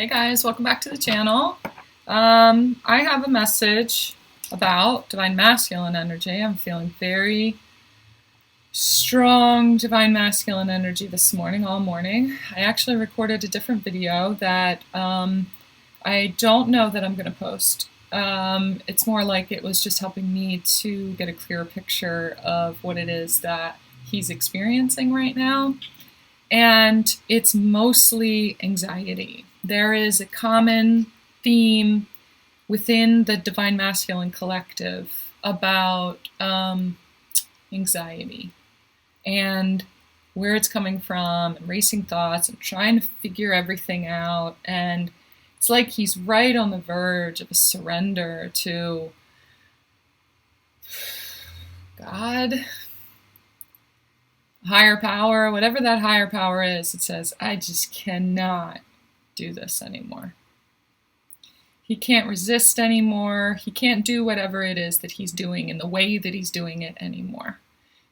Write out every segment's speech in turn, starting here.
Hey guys, welcome back to the channel. I have a message about divine masculine energy. I'm feeling very strong divine masculine energy this morning, all morning. I actually recorded a different video that I don't know that I'm going to post. It's more like it was just helping me to get a clearer picture of what it is that he's experiencing right now. And it's mostly anxiety. There is a common theme within the Divine Masculine Collective about anxiety and where it's coming from, and racing thoughts, and trying to figure everything out. And it's like he's right on the verge of a surrender to God, higher power, whatever that higher power is. It says, I just cannot do this anymore. He can't resist anymore. He can't do whatever it is that he's doing in the way that he's doing it anymore.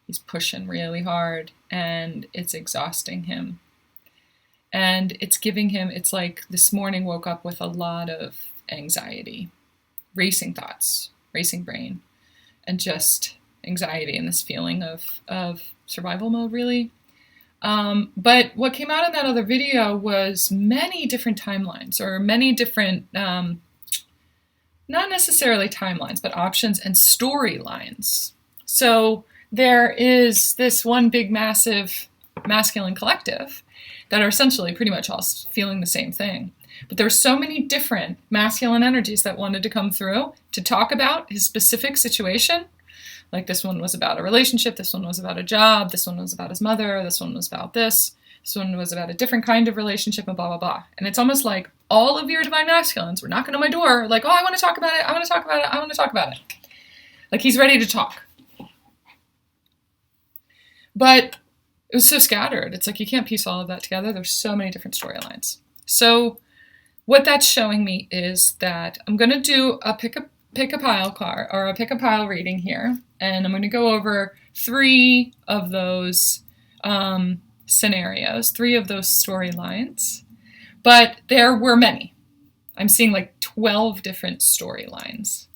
He's pushing really hard and it's exhausting him. And it's giving him, it's like this morning woke up with a lot of anxiety, racing thoughts, racing brain, and just anxiety and this feeling of survival mode, really. But what came out of that other video was many different timelines, or many different, not necessarily timelines, but options and storylines. So there is this one big, massive masculine collective that are essentially pretty much all feeling the same thing. But there's so many different masculine energies that wanted to come through to talk about his specific situation. Like this one was about a relationship, this one was about a job, this one was about his mother, this one was about this one was about a different kind of relationship, and blah, blah, blah. And it's almost like all of your divine masculines were knocking on my door, like, oh, I want to talk about it, I want to talk about it, I want to talk about it. Like he's ready to talk. But it was so scattered. It's like you can't piece all of that together. There's so many different storylines. So what that's showing me is that I'm going to do a pick a pile card, or a pick a pile reading here. And I'm going to go over 3 of those scenarios, 3 of those storylines. But there were many. I'm seeing like 12 different storylines.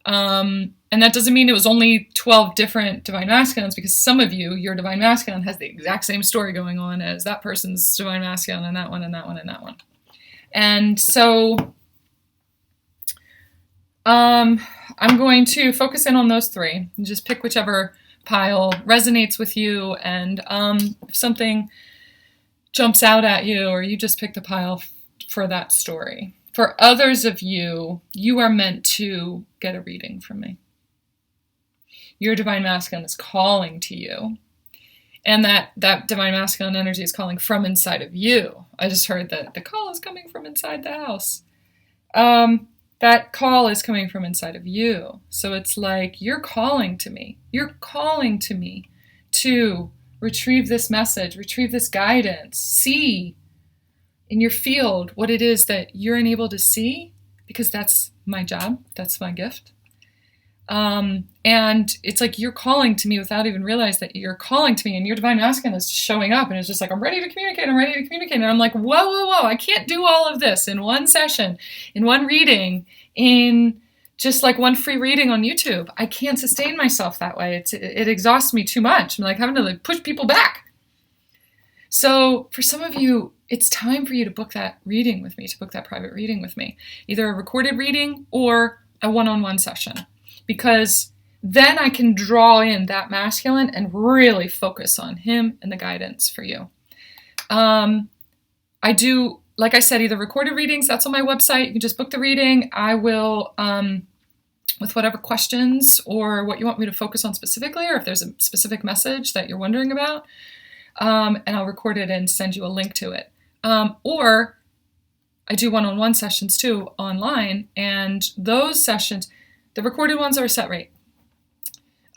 And that doesn't mean it was only 12 different divine masculines, because some of you, your divine masculine has the exact same story going on as that person's divine masculine, and that one, and that one, and that one. And so I'm going to focus in on those 3 and just pick whichever pile resonates with you. And if something jumps out at you, or you just pick the pile for that story. For others of you, you are meant to get a reading from me. Your divine masculine is calling to you. And that divine masculine energy is calling from inside of you. I just heard that the call is coming from inside the house. That call is coming from inside of you. So it's like you're calling to me. You're calling to me to retrieve this message, retrieve this guidance, see in your field what it is that you're unable to see, because that's my job. That's my gift. And it's like you're calling to me without even realizing that you're calling to me, and your divine masculine is showing up and it's just like, I'm ready to communicate. I'm ready to communicate. And I'm like, whoa. I can't do all of this in one session, in one reading, in just like one free reading on YouTube. I can't sustain myself that way. It exhausts me too much. I'm like having to like push people back. So for some of you, it's time for you to book that reading with me, to book that private reading with me, either a recorded reading or a one-on-one session. Because then I can draw in that masculine and really focus on him and the guidance for you. I do, like I said, either recorded readings, that's on my website. You can just book the reading. I will, with whatever questions or what you want me to focus on specifically, or if there's a specific message that you're wondering about, and I'll record it and send you a link to it. Or I do one-on-one sessions too online, and those sessions, the recorded ones are a set rate.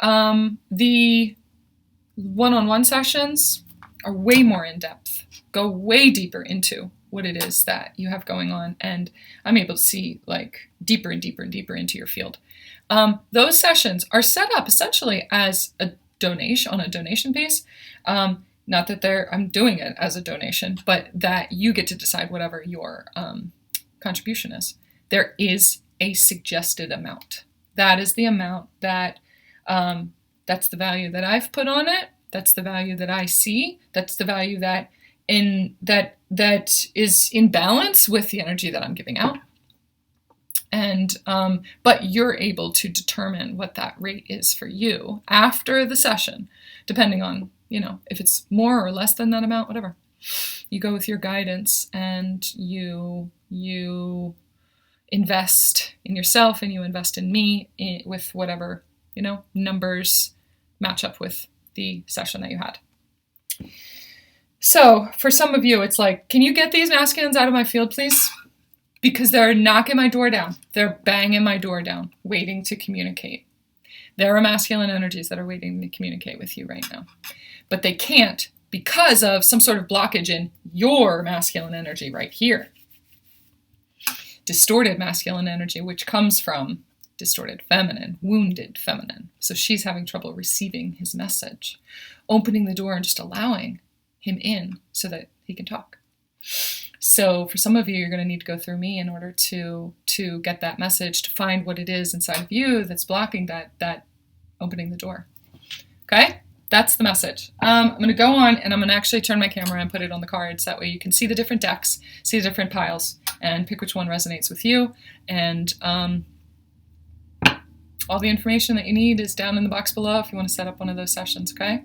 The one-on-one sessions are way more in depth, go way deeper into what it is that you have going on, and I'm able to see like deeper and deeper and deeper into your field. Those sessions are set up essentially as a donation, on a donation base. Not that I'm doing it as a donation, but that you get to decide whatever your contribution is. There is a suggested amount. That is the amount that, that's the value that I've put on it. That's the value that I see. That's the value that is in balance with the energy that I'm giving out. And but you're able to determine what that rate is for you after the session, depending on, if it's more or less than that amount, whatever. You go with your guidance, and you invest in yourself, and you invest in me with whatever, numbers match up with the session that you had. So for some of you, it's like, can you get these masculines out of my field, please? Because they're knocking my door down. They're banging my door down, waiting to communicate. There are masculine energies that are waiting to communicate with you right now. But they can't because of some sort of blockage in your masculine energy right here. Distorted masculine energy, which comes from distorted feminine, wounded feminine. So she's having trouble receiving his message, opening the door and just allowing him in so that he can talk. So for some of you, you're going to need to go through me in order to get that message, to find what it is inside of you that's blocking that opening the door. Okay? That's the message. I'm going to go on, and I'm going to actually turn my camera and put it on the cards. That way you can see the different decks, see the different piles, and pick which one resonates with you. And all the information that you need is down in the box below if you want to set up one of those sessions, okay?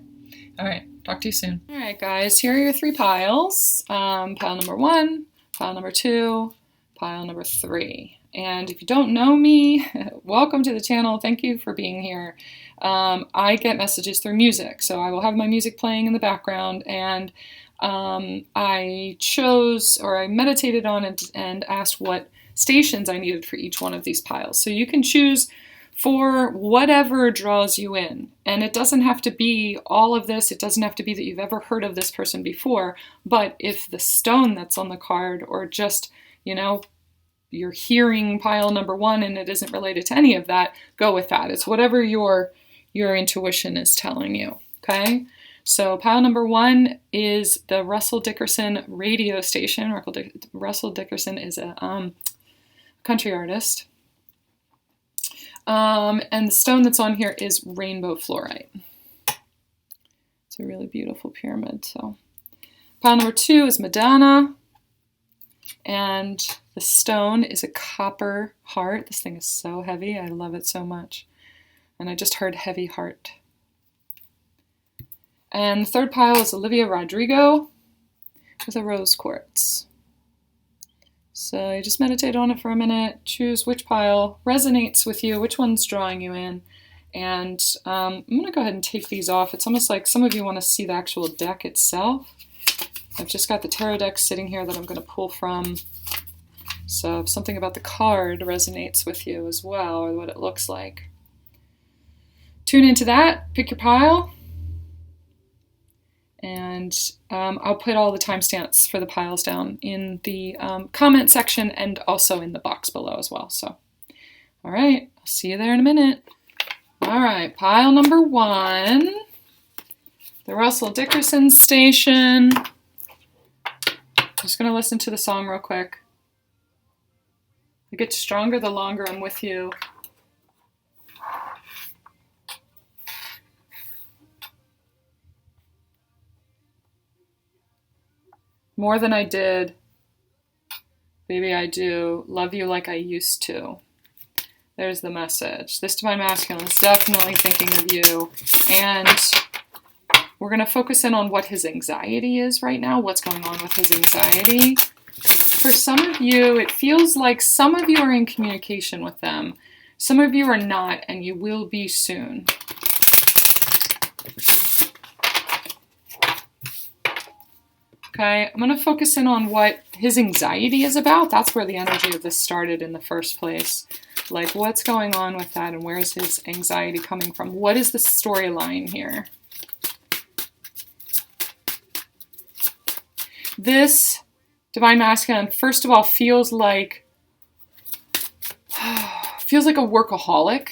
All right. Talk to you soon. All right, guys. Here are your 3 piles. Pile number 1, pile number 2, pile number 3. And if you don't know me, welcome to the channel. Thank you for being here. I get messages through music, so I will have my music playing in the background, and I meditated on it and asked what stations I needed for each one of these piles. So you can choose for whatever draws you in. And it doesn't have to be all of this. It doesn't have to be that you've ever heard of this person before. But if the stone that's on the card, or just, you're hearing pile number 1 and it isn't related to any of that, go with that. It's whatever your intuition is telling you. Okay? So pile number 1 is the Russell Dickerson radio station. Russell Dickerson is a country artist. And the stone that's on here is rainbow fluorite. It's a really beautiful pyramid. So pile number 2 is Madonna. And the stone is a copper heart. This thing is so heavy. I love it so much. And I just heard heavy heart. And the 3rd pile is Olivia Rodrigo with a rose quartz. So you just meditate on it for a minute, choose which pile resonates with you, which one's drawing you in. And I'm going to go ahead and take these off. It's almost like some of you want to see the actual deck itself. I've just got the tarot deck sitting here that I'm going to pull from. So if something about the card resonates with you as well, or what it looks like, tune into that, pick your pile. And I'll put all the timestamps for the piles down in the comment section and also in the box below as well. So, all right, I'll see you there in a minute. All right, pile number 1, the Russell Dickerson station. I'm just going to listen to the song real quick. It gets stronger the longer I'm with you. More than I did, baby, I do. Love you like I used to. There's the message. This divine masculine is definitely thinking of you. And we're going to focus in on what his anxiety is right now, what's going on with his anxiety. For some of you, it feels like some of you are in communication with them. Some of you are not, and you will be soon. Okay, I'm going to focus in on what his anxiety is about. That's where the energy of this started in the first place. Like, what's going on with that, and where's his anxiety coming from? What is the storyline here? This divine masculine, first of all, feels like a workaholic,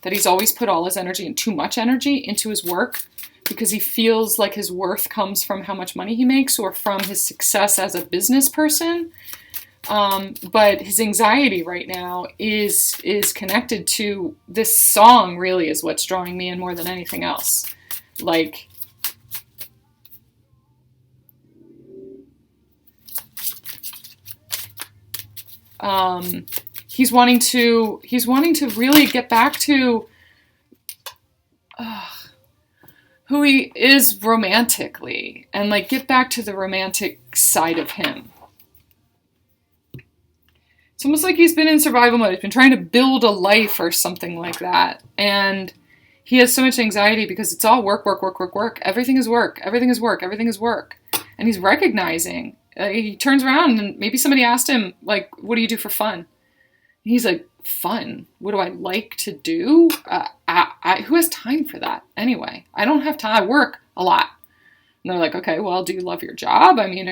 that he's always put all his energy and too much energy into his work. because he feels like his worth comes from how much money he makes or from his success as a business person. But his anxiety right now is connected to this song. Really is what's drawing me in more than anything else. Like, he's wanting to really get back to who he is romantically, and like get back to the romantic side of him. It's almost like he's been in survival mode. He's been trying to build a life or something like that. And he has so much anxiety because it's all work, work, work, work, work. Everything is work. Everything is work. Everything is work. And he's recognizing, he turns around and maybe somebody asked him, like, what do you do for fun? And he's like, fun? What do I like to do? Who has time for that anyway? I don't have time. I work a lot. And they're like, okay, well, do you love your job? I mean,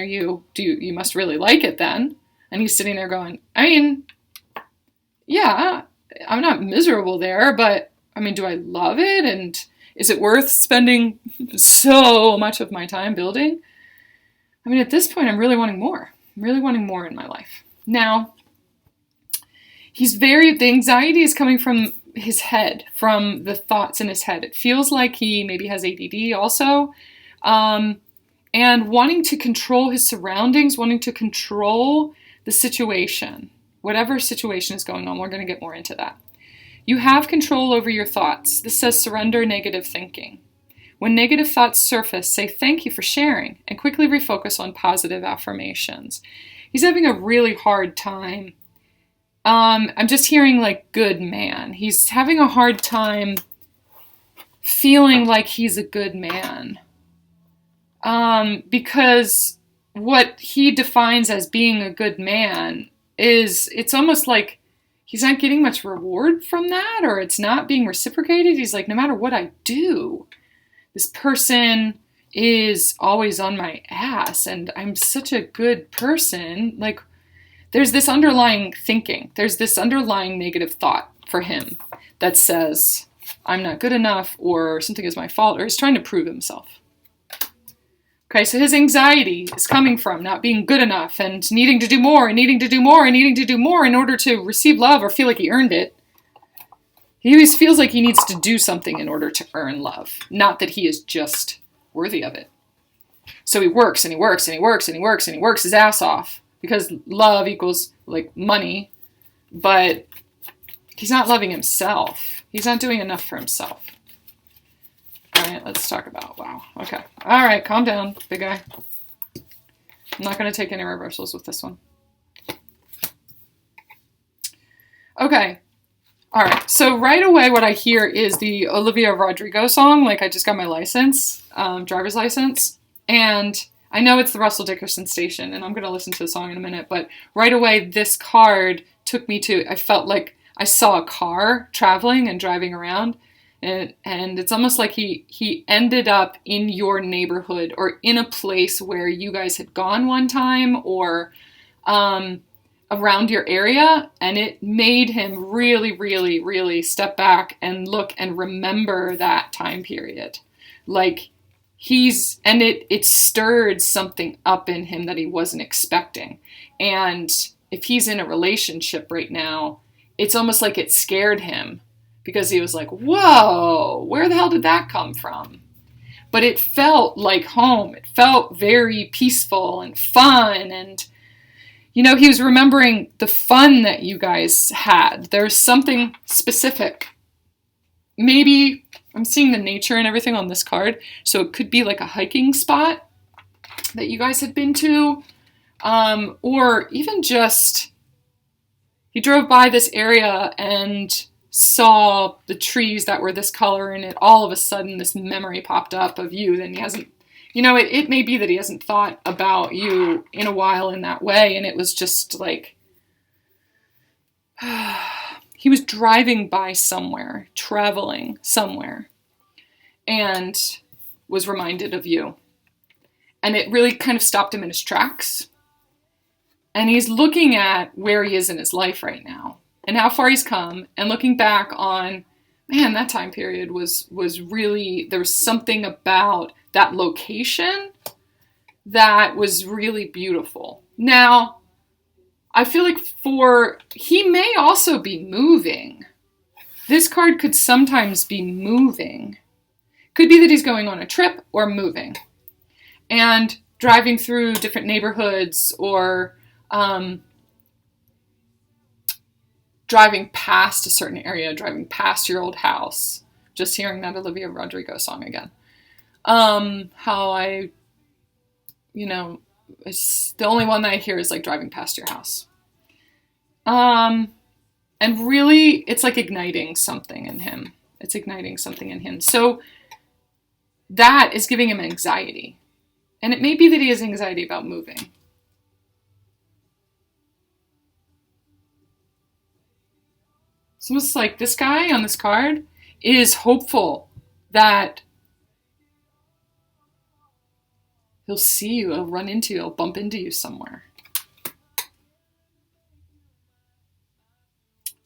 you must really like it then. And he's sitting there going, I mean, yeah, I'm not miserable there, but I mean, do I love it? And is it worth spending so much of my time building? I mean, at this point, I'm really wanting more. I'm really wanting more in my life. Now, the anxiety is coming from his head, from the thoughts in his head. It feels like he maybe has ADD also. And wanting to control his surroundings, wanting to control the situation, whatever situation is going on. We're going to get more into that. You have control over your thoughts. This says surrender negative thinking. When negative thoughts surface, say thank you for sharing and quickly refocus on positive affirmations. He's having a really hard time. I'm just hearing like good man. He's having a hard time feeling like he's a good man. Because what he defines as being a good man it's almost like he's not getting much reward from that, or it's not being reciprocated. He's like, no matter what I do, this person is always on my ass and I'm such a good person. Like, there's this underlying thinking. There's this underlying negative thought for him that says, I'm not good enough, or something is my fault, or he's trying to prove himself. Okay, so his anxiety is coming from not being good enough and needing to do more and needing to do more and needing to do more in order to receive love or feel like he earned it. He always feels like he needs to do something in order to earn love, not that he is just worthy of it. So he works and he works and he works and he works and he works his ass off because love equals like money, but he's not loving himself. He's not doing enough for himself. All right, let's talk about, wow, okay. All right, calm down, big guy. I'm not going to take any reversals with this one. Okay, all right. So right away what I hear is the Olivia Rodrigo song, like I just got my license, driver's license. And I know it's the Russell Dickerson station, and I'm going to listen to the song in a minute. But right away, this card took me to, I felt like I saw a car traveling and driving around. And it's almost like he ended up in your neighborhood or in a place where you guys had gone one time, or around your area, and it made him really, really, really step back and look and remember that time period. Like it stirred something up in him that he wasn't expecting. And if he's in a relationship right now, it's almost like it scared him. Because he was like, whoa, where the hell did that come from? But it felt like home. It felt very peaceful and fun. And, you know, he was remembering the fun that you guys had. There's something specific. Maybe I'm seeing the nature and everything on this card. So it could be like a hiking spot that you guys had been to. Or even just, he drove by this area and saw the trees that were this color, and it all of a sudden this memory popped up of you. Then he hasn't, you know, it may be that he hasn't thought about you in a while in that way, and it was just like he was driving by somewhere, traveling somewhere, and was reminded of you. And it really kind of stopped him in his tracks. And he's looking at where he is in his life right now and how far he's come, and looking back on man, that time period was really, there was something about that location that was really beautiful. Now, I feel like he may also be moving. This card could sometimes be moving. Could be that he's going on a trip or moving and driving through different neighborhoods, or driving past a certain area, driving past your old house. Just hearing that Olivia Rodrigo song again. How I, it's the only one that I hear is like driving past your house. And really, it's like igniting something in him. It's igniting something in him. So that is giving him anxiety. And it may be that he has anxiety about moving. It's almost like this guy on this card is hopeful that he'll see you, he'll run into you, he'll bump into you somewhere.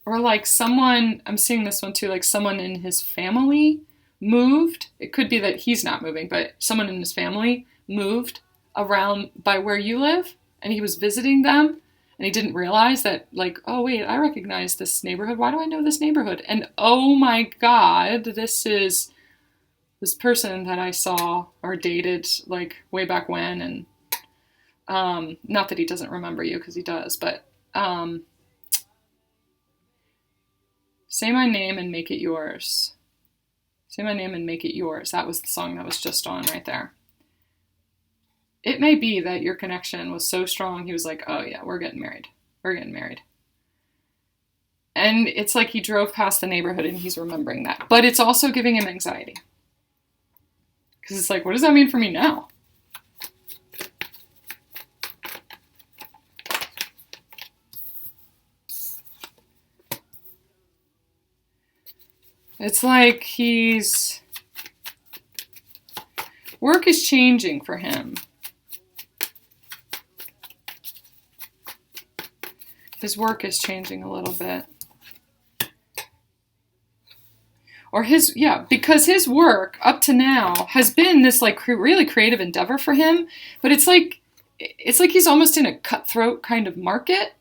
Or like someone, I'm seeing this one too, like someone in his family moved. It could be that he's not moving, but someone in his family moved around by where you live, and he was visiting them, and he didn't realize that, like, oh wait, I recognize this neighborhood. Why do I know this neighborhood? And oh my God, this is this person that I saw or dated like way back when. And not that he doesn't remember you, because he does, but say my name and make it yours. Say my name and make it yours. That was the song that was just on right there. It may be that your connection was so strong, he was like, oh yeah, we're getting married. We're getting married. And it's like he drove past the neighborhood and he's remembering that. But it's also giving him anxiety. Because it's like, what does that mean for me now? It's like work is changing for him. His work is changing a little bit. Or because his work up to now has been this like really creative endeavor for him, but it's like he's almost in a cutthroat kind of market.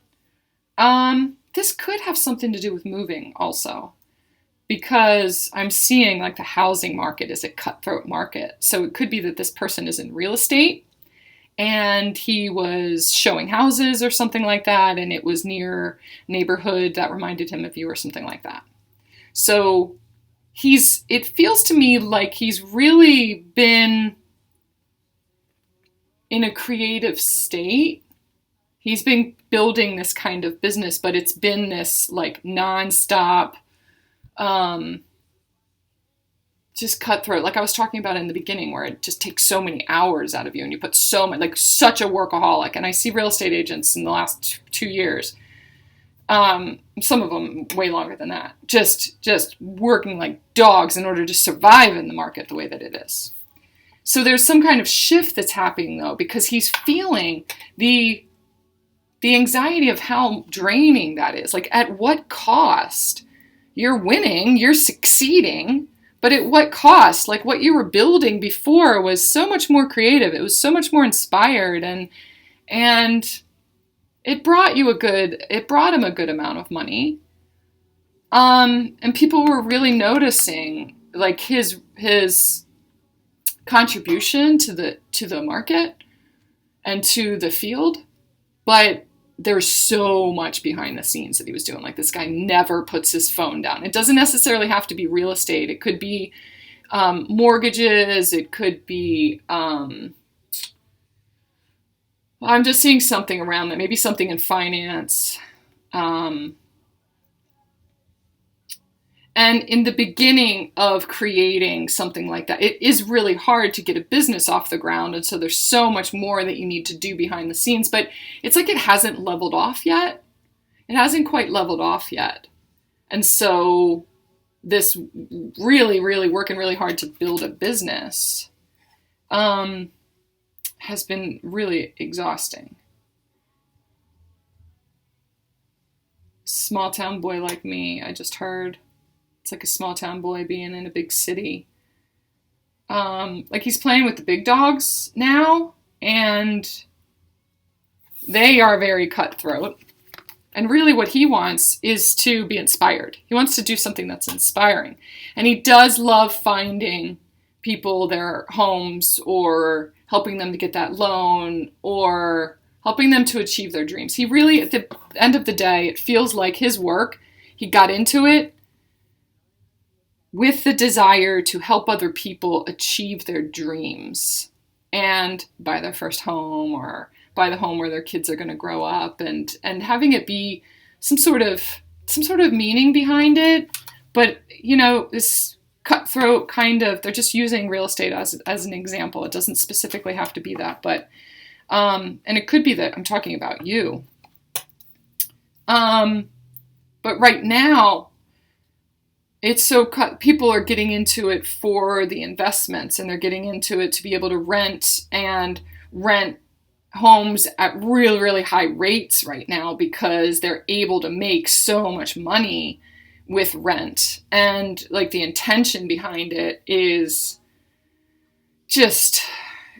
This could have something to do with moving also, because I'm seeing like the housing market is a cutthroat market. So it could be that this person is in real estate and he was showing houses or something like that, and it was near neighborhood that reminded him of you or something like that. So it feels to me like he's really been in a creative state. He's been building this kind of business, but it's been this like nonstop, just cutthroat, like I was talking about in the beginning, where it just takes so many hours out of you and you put so much, like such a workaholic. And I see real estate agents in the last 2 years, some of them way longer than that, just working like dogs in order to survive in the market the way that it is. So there's some kind of shift that's happening though, because he's feeling the anxiety of how draining that is. Like, at what cost? You're winning, you're succeeding, but at what cost? Like, what you were building before was so much more creative. It was so much more inspired, and it brought him a good amount of money. And people were really noticing like his contribution to the market and to the field. But there's so much behind the scenes that he was doing. Like, this guy never puts his phone down. It doesn't necessarily have to be real estate. It could be mortgages. It could be, I'm just seeing something around that. Maybe something in finance. And in the beginning of creating something like that, it is really hard to get a business off the ground. And so there's so much more that you need to do behind the scenes. But it's like it hasn't leveled off yet. It hasn't quite leveled off yet. And so this really, really working really hard to build a business has been really exhausting. Small town boy like me, I just heard. It's like a small town boy being in a big city. Like he's playing with the big dogs now, and they are very cutthroat. And really what he wants is to be inspired. He wants to do something that's inspiring. And he does love finding people their homes, or helping them to get that loan, or helping them to achieve their dreams. He really, at the end of the day, it feels like his work, he got into it with the desire to help other people achieve their dreams and buy their first home, or buy the home where their kids are going to grow up, and having it be some sort of meaning behind it. But, you know, this cutthroat kind of, they're just using real estate as an example. It doesn't specifically have to be that, but, and it could be that I'm talking about you. But right now, it's so people are getting into it for the investments, and they're getting into it to be able to rent homes at really, really high rates right now, because they're able to make so much money with rent. And like the intention behind it is just,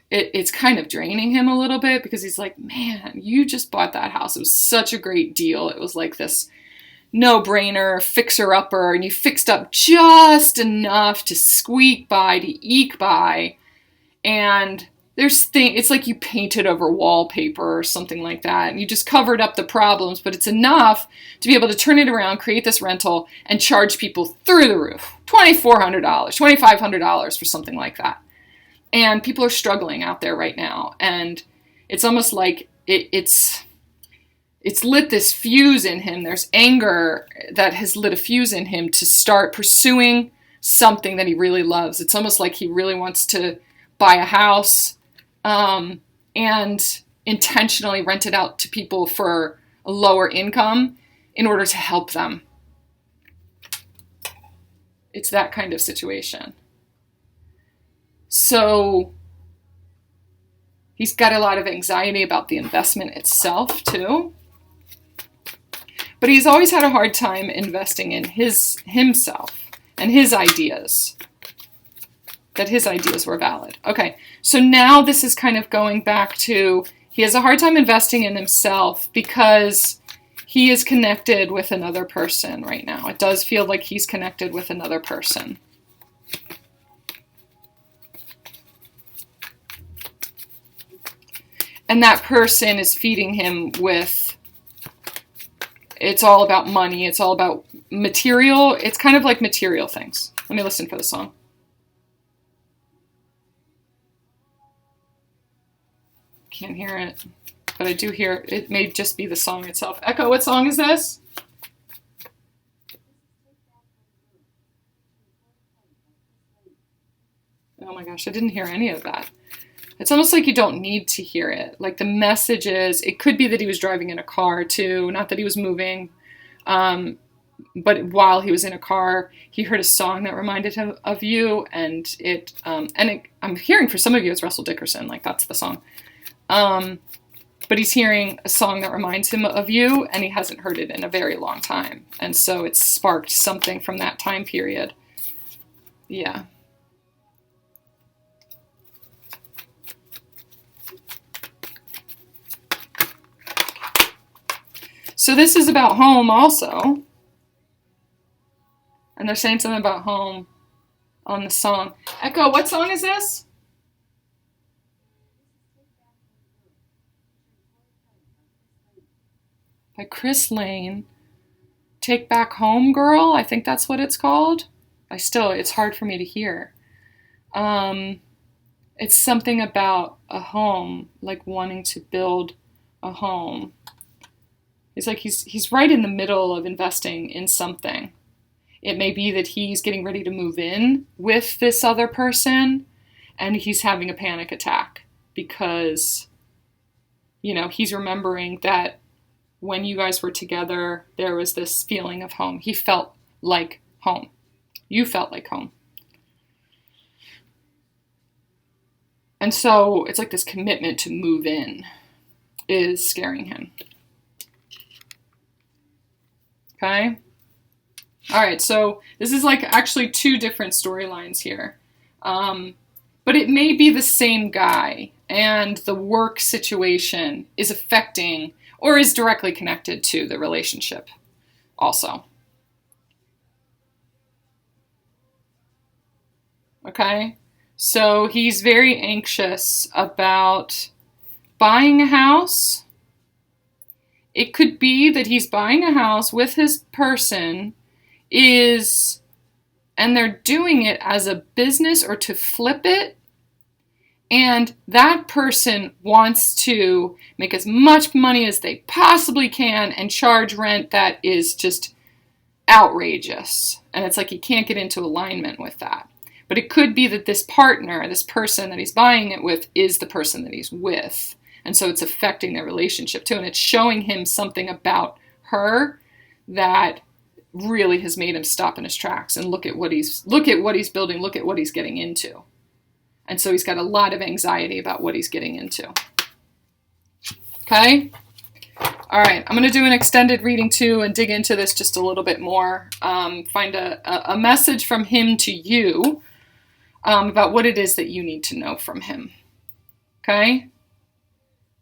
it's kind of draining him a little bit, because he's like, man, you just bought that house. It was such a great deal. It was like this no-brainer, fixer-upper, and you fixed up just enough to squeak by, to eke by, and it's like you painted over wallpaper or something like that, and you just covered up the problems, but it's enough to be able to turn it around, create this rental, and charge people through the roof. $2,400, $2,500 for something like that. And people are struggling out there right now, and it's almost like it's lit this fuse in him. There's anger that has lit a fuse in him to start pursuing something that he really loves. It's almost like he really wants to buy a house, and intentionally rent it out to people for a lower income in order to help them. It's that kind of situation. So he's got a lot of anxiety about the investment itself too. But he's always had a hard time investing in himself and his ideas. That his ideas were valid. Okay, so now this is kind of going back to, he has a hard time investing in himself because he is connected with another person right now. It does feel like he's connected with another person. And that person is feeding him with, it's all about money, it's all about material, it's kind of like material things. Let me listen for the song. Can't hear it, but I do hear, it may just be the song itself. Echo, what song is this? Oh my gosh, I didn't hear any of that. It's almost like you don't need to hear it. Like the message is, it could be that he was driving in a car too, not that he was moving, but while he was in a car, he heard a song that reminded him of you, and I'm hearing for some of you it's Russell Dickerson, like that's the song. But he's hearing a song that reminds him of you, and he hasn't heard it in a very long time. And so it's sparked something from that time period. Yeah. So this is about home also. And they're saying something about home on the song. Echo, what song is this? By Chris Lane. Take Back Home Girl, I think that's what it's called. It's hard for me to hear. It's something about a home, like wanting to build a home. It's like he's right in the middle of investing in something. It may be that he's getting ready to move in with this other person, and he's having a panic attack because, you know, he's remembering that when you guys were together, there was this feeling of home. He felt like home. You felt like home. And so it's like this commitment to move in is scaring him. Okay? All right, so this is like actually two different storylines here. But it may be the same guy, and the work situation is affecting or is directly connected to the relationship also. Okay? So he's very anxious about buying a house. It could be that he's buying a house with his person and they're doing it as a business or to flip it. And that person wants to make as much money as they possibly can and charge rent that is just outrageous. And it's like he can't get into alignment with that. But it could be that this partner, this person that he's buying it with, is the person that he's with. And so it's affecting their relationship too. And it's showing him something about her that really has made him stop in his tracks and look at what he's building, look at what he's getting into. And so he's got a lot of anxiety about what he's getting into. Okay? All right, I'm going to do an extended reading too and dig into this just a little bit more. Find a message from him to you about what it is that you need to know from him. Okay?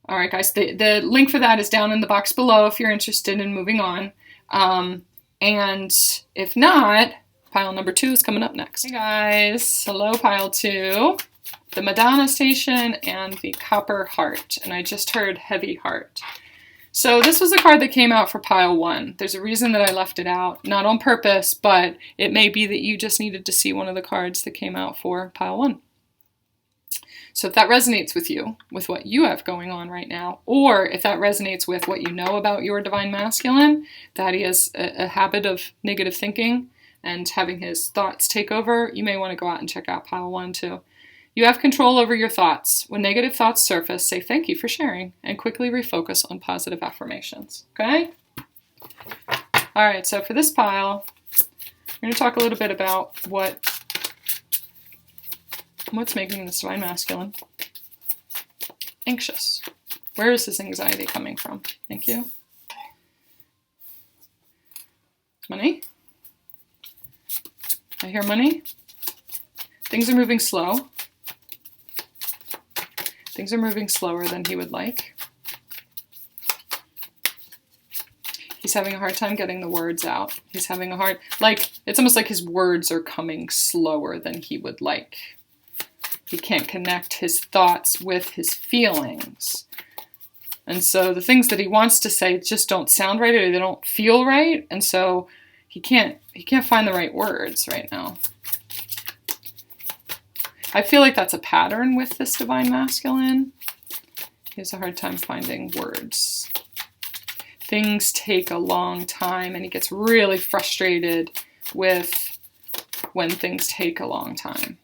All right, guys, the link for that is down in the box below if you're interested in moving on. And if not, pile number 2 is coming up next. Hey guys, hello pile 2, the Madonna Station and the Copper Heart. And I just heard Heavy Heart. So this was a card that came out for pile 1. There's a reason that I left it out, not on purpose, but it may be that you just needed to see one of the cards that came out for pile 1. So if that resonates with you, with what you have going on right now, or if that resonates with what you know about your divine masculine, that he has a habit of negative thinking and having his thoughts take over, you may want to go out and check out pile 1 too. You have control over your thoughts. When negative thoughts surface, say thank you for sharing and quickly refocus on positive affirmations. Okay? All right, so for this pile, we're going to talk a little bit about what's making this divine masculine anxious. Where is this anxiety coming from? Thank you. Money. I hear money. Things are moving slow. Things are moving slower than he would like. He's having a hard time getting the words out. He's having a hard, it's almost like his words are coming slower than he would like. He can't connect his thoughts with his feelings. And so the things that he wants to say just don't sound right or they don't feel right. And so he can't find the right words right now. I feel like that's a pattern with this divine masculine. He has a hard time finding words. Things take a long time and he gets really frustrated with when things take a long time.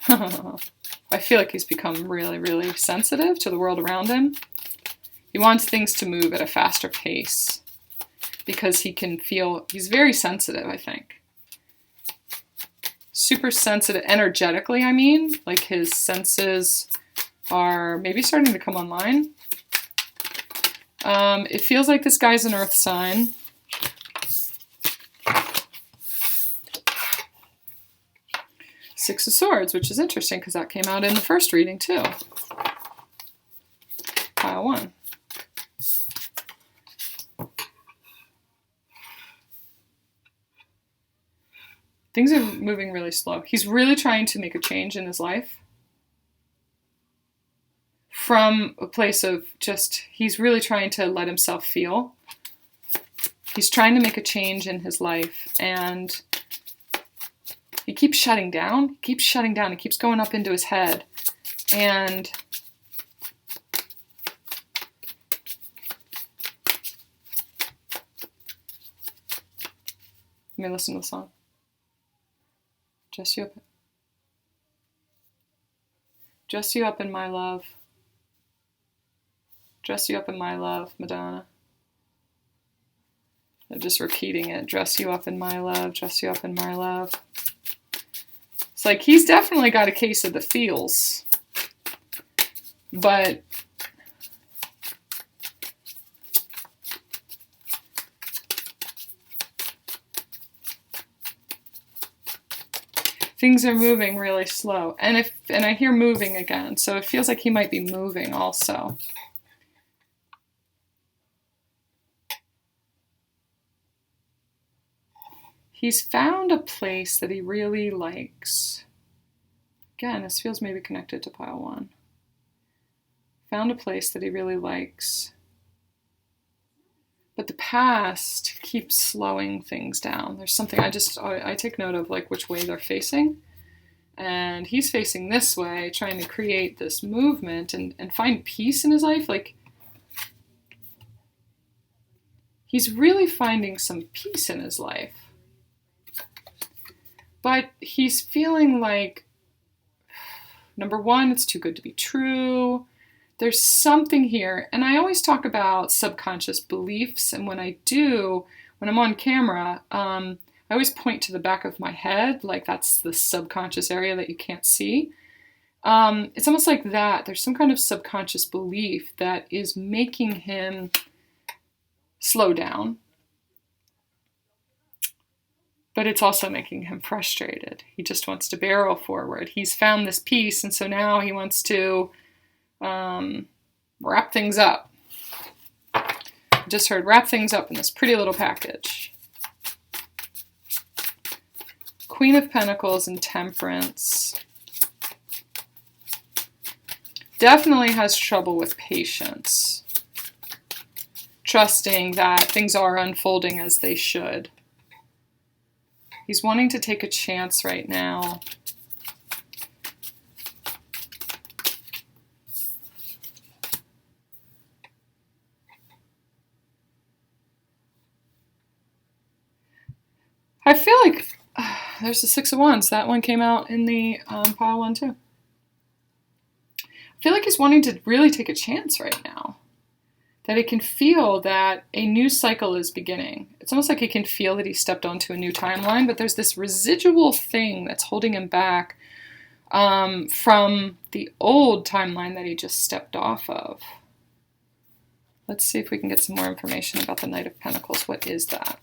I feel like he's become really, really sensitive to the world around him. He wants things to move at a faster pace because he's very sensitive, I think. Super sensitive, energetically, I mean. Like his senses are maybe starting to come online. It feels like this guy's an earth sign. Six of Swords, which is interesting because that came out in the first reading too. Pile 1. Things are moving really slow. He's really trying to make a change in his life. From a place of he's really trying to let himself feel. He's trying to make a change in his life and he keeps shutting down. He keeps going up into his head. And let me listen to the song. Dress you up in my love. Dress you up in my love, Madonna. I'm just repeating it. Dress you up in my love. Dress you up in my love. It's like he's definitely got a case of the feels. But things are moving really slow. And I hear moving again, so it feels like he might be moving also. He's found a place that he really likes. Again, this feels maybe connected to pile 1. Found a place that he really likes. But the past keeps slowing things down. There's something I take note of, like which way they're facing. And he's facing this way, trying to create this movement and find peace in his life. Like, he's really finding some peace in his life. But he's feeling like, number one, it's too good to be true. There's something here. And I always talk about subconscious beliefs. And when I do, when I'm on camera, I always point to the back of my head, like that's the subconscious area that you can't see. It's almost like that. There's some kind of subconscious belief that is making him slow down. But it's also making him frustrated. He just wants to barrel forward. He's found this peace, and so now he wants to wrap things up. I just heard wrap things up in this pretty little package. Queen of Pentacles and Temperance. Definitely has trouble with patience. Trusting that things are unfolding as they should. He's wanting to take a chance right now. I feel like there's the Six of Wands. That one came out in the pile 1 too. I feel like he's wanting to really take a chance right now. That he can feel that a new cycle is beginning. It's almost like he can feel that he stepped onto a new timeline, but there's this residual thing that's holding him back from the old timeline that he just stepped off of. Let's see if we can get some more information about the Knight of Pentacles. What is that?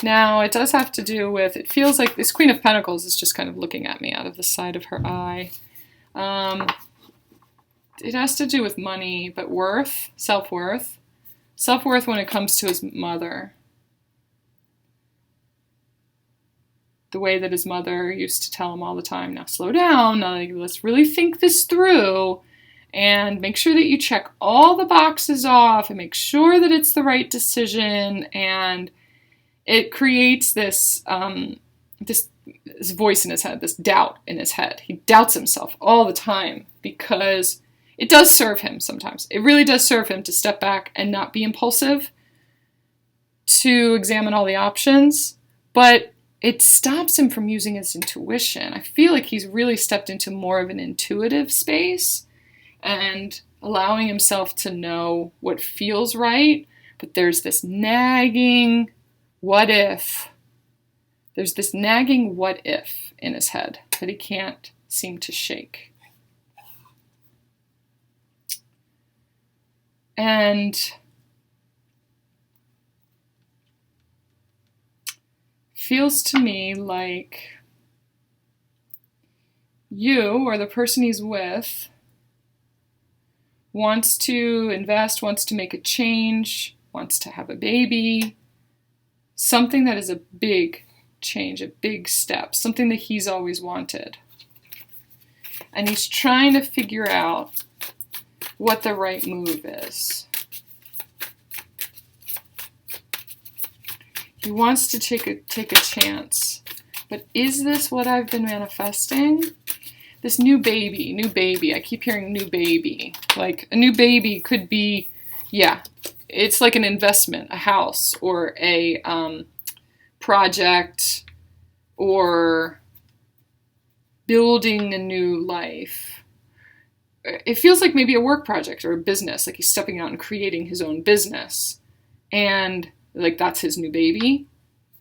Now, it does have to do with, it feels like this Queen of Pentacles is just kind of looking at me out of the side of her eye. It has to do with money, but worth, self-worth. Self-worth when it comes to his mother. The way that his mother used to tell him all the time, now slow down, now let's really think this through, and make sure that you check all the boxes off, and make sure that it's the right decision, and it creates this, this voice in his head, this doubt in his head. He doubts himself all the time because it does serve him sometimes. It really does serve him to step back and not be impulsive, to examine all the options, but it stops him from using his intuition. I feel like he's really stepped into more of an intuitive space and allowing himself to know what feels right, but there's this nagging what if. There's this nagging what if in his head that he can't seem to shake. And feels to me like you or the person he's with wants to invest, wants to make a change, wants to have a baby, something that is a big change, a big step, something that he's always wanted. And he's trying to figure out what the right move is. He wants to take a chance. But is this what I've been manifesting? This new baby. I keep hearing new baby. Like a new baby could be, yeah, it's like an investment, a house or a project or building a new life. It feels like maybe a work project or a business, like he's stepping out and creating his own business. And like that's his new baby.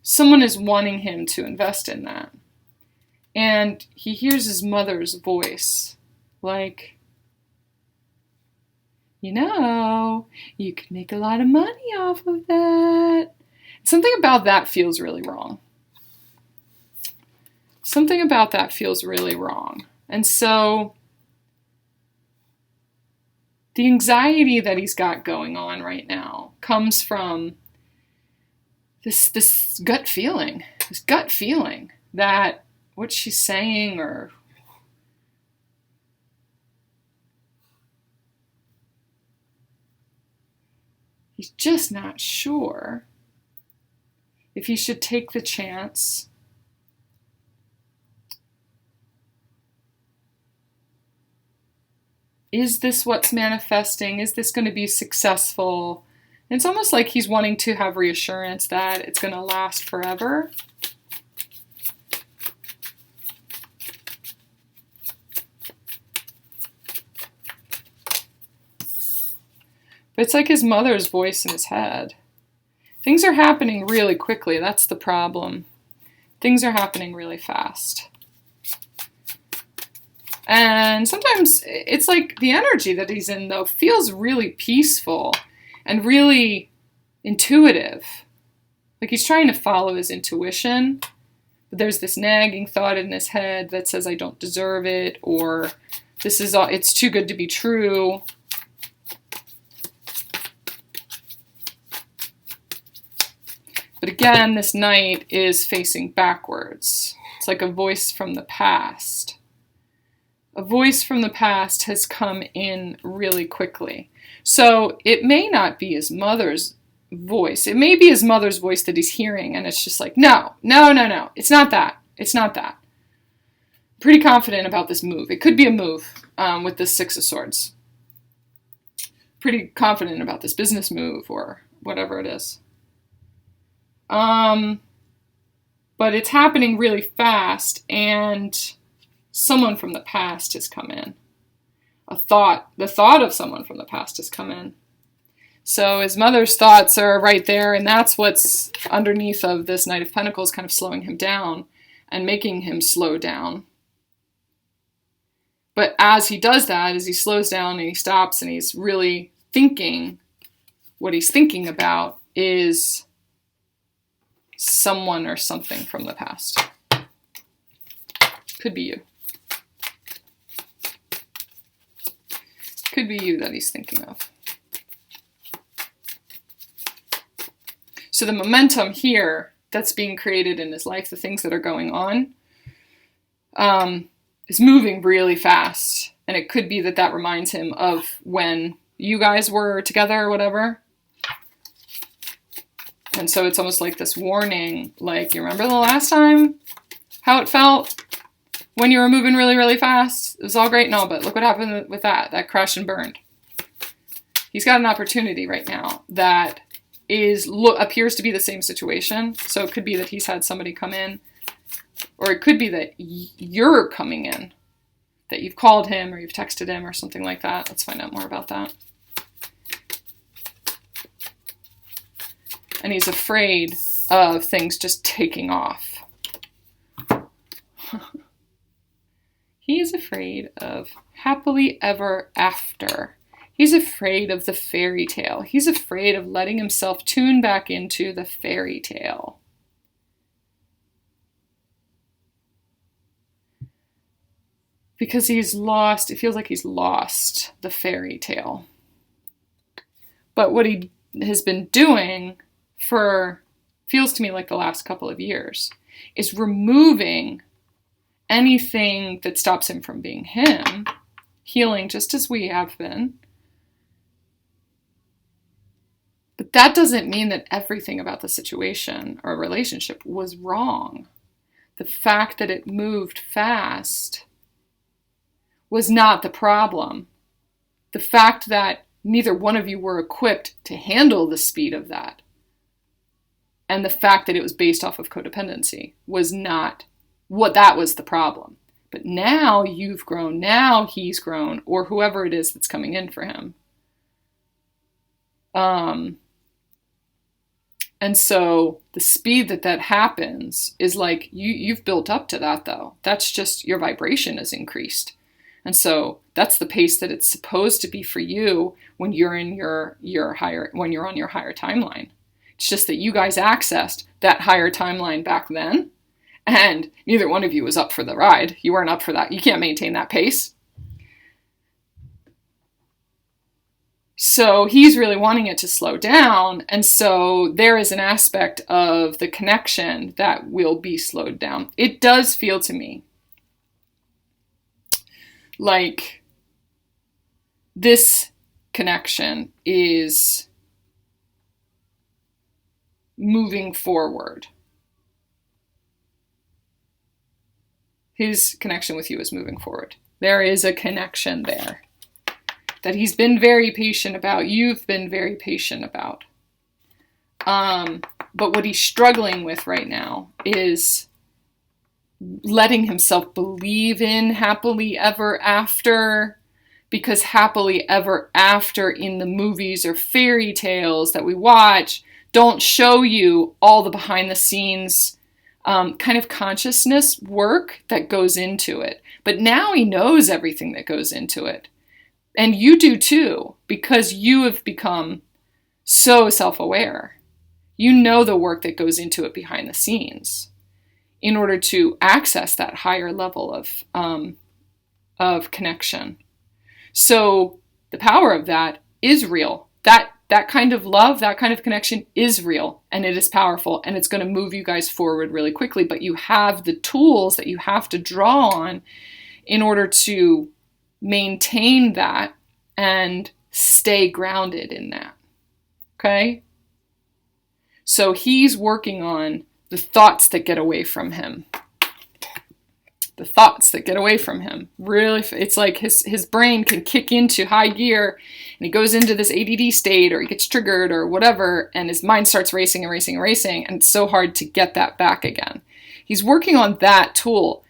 Someone is wanting him to invest in that. And he hears his mother's voice, like, you know, you could make a lot of money off of that. Something about that feels really wrong. Something about that feels really wrong. And so the anxiety that he's got going on right now comes from this gut feeling that what she's saying or he's just not sure if he should take the chance is this what's manifesting? Is this going to be successful? And it's almost like he's wanting to have reassurance that it's going to last forever. But it's like his mother's voice in his head. Things are happening really quickly. That's the problem. Things are happening really fast. And sometimes it's like the energy that he's in, though, feels really peaceful and really intuitive. Like he's trying to follow his intuition, but there's this nagging thought in his head that says, I don't deserve it, or this is all, it's too good to be true. But again, this knight is facing backwards. It's like a voice from the past. A voice from the past has come in really quickly. So it may not be his mother's voice. It may be his mother's voice that he's hearing, and it's just like, no. It's not that. It's not that. Pretty confident about this move. It could be a move with the Six of Swords. Pretty confident about this business move or whatever it is. But it's happening really fast, and someone from the past has come in. The thought of someone from the past has come in. So his mother's thoughts are right there, and that's what's underneath of this Knight of Pentacles, kind of slowing him down and making him slow down. But as he does that, as he slows down and he stops and he's really thinking, what he's thinking about is someone or something from the past. Could be you. Could be you that he's thinking of. So the momentum here that's being created in his life, the things that are going on, is moving really fast. And it could be that that reminds him of when you guys were together or whatever. And so it's almost like this warning, like, you remember the last time? How it felt? When you were moving really, really fast, it was all great and all, but look what happened with that. That crashed and burned. He's got an opportunity right now that appears to be the same situation. So it could be that he's had somebody come in, or it could be that you're coming in, that you've called him or you've texted him or something like that. Let's find out more about that. And he's afraid of things just taking off. He's afraid of happily ever after. He's afraid of the fairy tale. He's afraid of letting himself tune back into the fairy tale. Because he's lost, it feels like he's lost the fairy tale. But what he has been doing feels to me like the last couple of years, is removing anything that stops him from being him, healing just as we have been. But that doesn't mean that everything about the situation or relationship was wrong. The fact that it moved fast was not the problem. The fact that neither one of you were equipped to handle the speed of that, and the fact that it was based off of codependency, was not that was the problem. But now you've grown, now he's grown, or whoever it is that's coming in for him. And so the speed that happens is like, you've built up to that, though. That's just, your vibration is increased. And so that's the pace that it's supposed to be for you when you're in when you're on your higher timeline. It's just that you guys accessed that higher timeline back then, And neither one of you was up for the ride. You weren't up for that. You can't maintain that pace. So he's really wanting it to slow down. And so there is an aspect of the connection that will be slowed down. It does feel to me like this connection is moving forward. His connection with you is moving forward. There is a connection there that he's been very patient about. You've been very patient about. But what he's struggling with right now is letting himself believe in happily ever after, because happily ever after in the movies or fairy tales that we watch don't show you all the behind the scenes kind of consciousness work that goes into it. But now he knows everything that goes into it. And you do too, because you have become so self-aware. You know the work that goes into it behind the scenes in order to access that higher level of connection. So the power of that is real. That kind of love, that kind of connection is real, and it is powerful, and it's going to move you guys forward really quickly. But you have the tools that you have to draw on in order to maintain that and stay grounded in that. Okay? So he's working on the thoughts that get away from him. The thoughts that get away from him. Really, it's like his brain can kick into high gear and he goes into this ADD state, or he gets triggered or whatever, and his mind starts racing and racing and racing, and it's so hard to get that back again. He's working on that tool.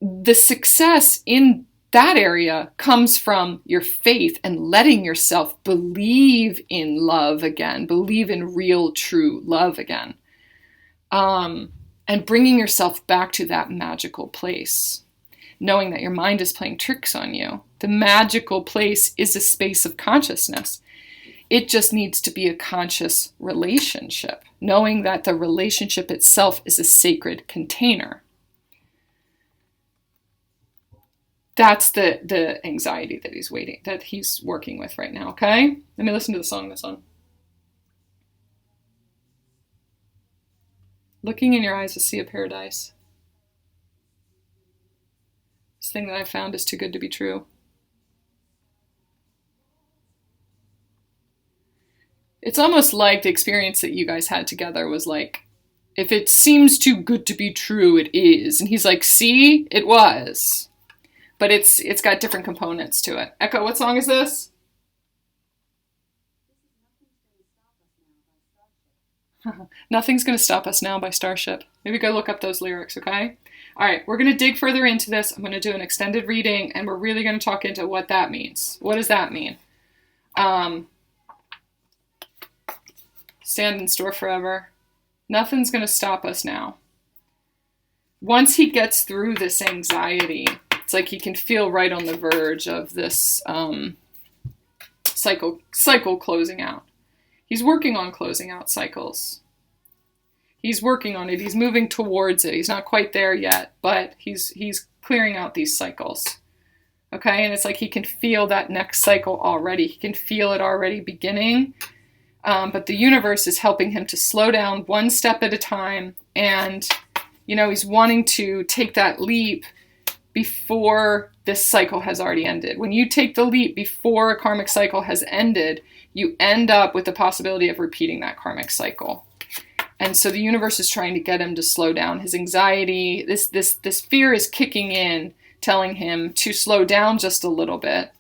The success in that area comes from your faith and letting yourself believe in love again, believe in real, true love again. And bringing yourself back to that magical place, knowing that your mind is playing tricks on you. The magical place is a space of consciousness. It just needs to be a conscious relationship, knowing that the relationship itself is a sacred container. That's the anxiety that he's working with right now, okay? Let me listen to the song that's on. Looking in your eyes, a sea of paradise. This thing that I found is too good to be true. It's almost like the experience that you guys had together was like, if it seems too good to be true, it is. And he's like, see, it was. But it's got different components to it. Echo, what song is this? Nothing's Gonna Stop Us Now by Starship. Maybe go look up those lyrics, okay? All right, we're going to dig further into this. I'm going to do an extended reading, and we're really going to talk into what that means. What does that mean? Stand in store forever. Nothing's going to stop us now. Once he gets through this anxiety, it's like he can feel right on the verge of this cycle closing out. He's working on closing out cycles. He's working on it. He's moving towards it. He's not quite there yet, but he's clearing out these cycles. Okay, and it's like he can feel that next cycle already. He can feel it already beginning. But the universe is helping him to slow down one step at a time. And, he's wanting to take that leap before this cycle has already ended. When you take the leap before a karmic cycle has ended, you end up with the possibility of repeating that karmic cycle. And so the universe is trying to get him to slow down. His anxiety, this fear is kicking in, telling him to slow down just a little bit.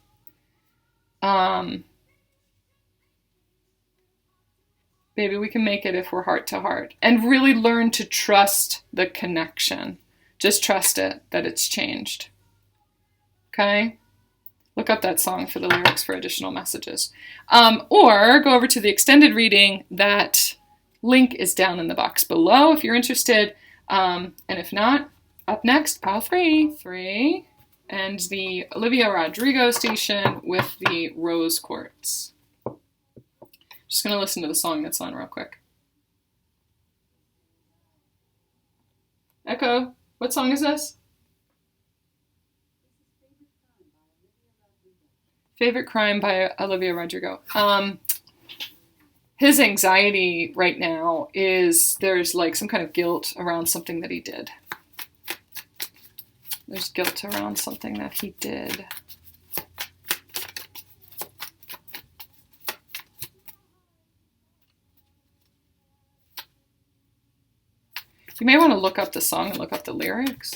Baby, we can make it if we're heart to heart. And really learn to trust the connection. Just trust it, that it's changed. Okay? Look up that song for the lyrics for additional messages. Or go over to the extended reading. That link is down in the box below if you're interested. And if not, up next, pile 3. And the Olivia Rodrigo station with the rose quartz. Just going to listen to the song that's on real quick. Echo, what song is this? Favorite Crime by Olivia Rodrigo. His anxiety right now is there's like some kind of guilt around something that he did. There's guilt around something that he did. You may want to look up the song and look up the lyrics.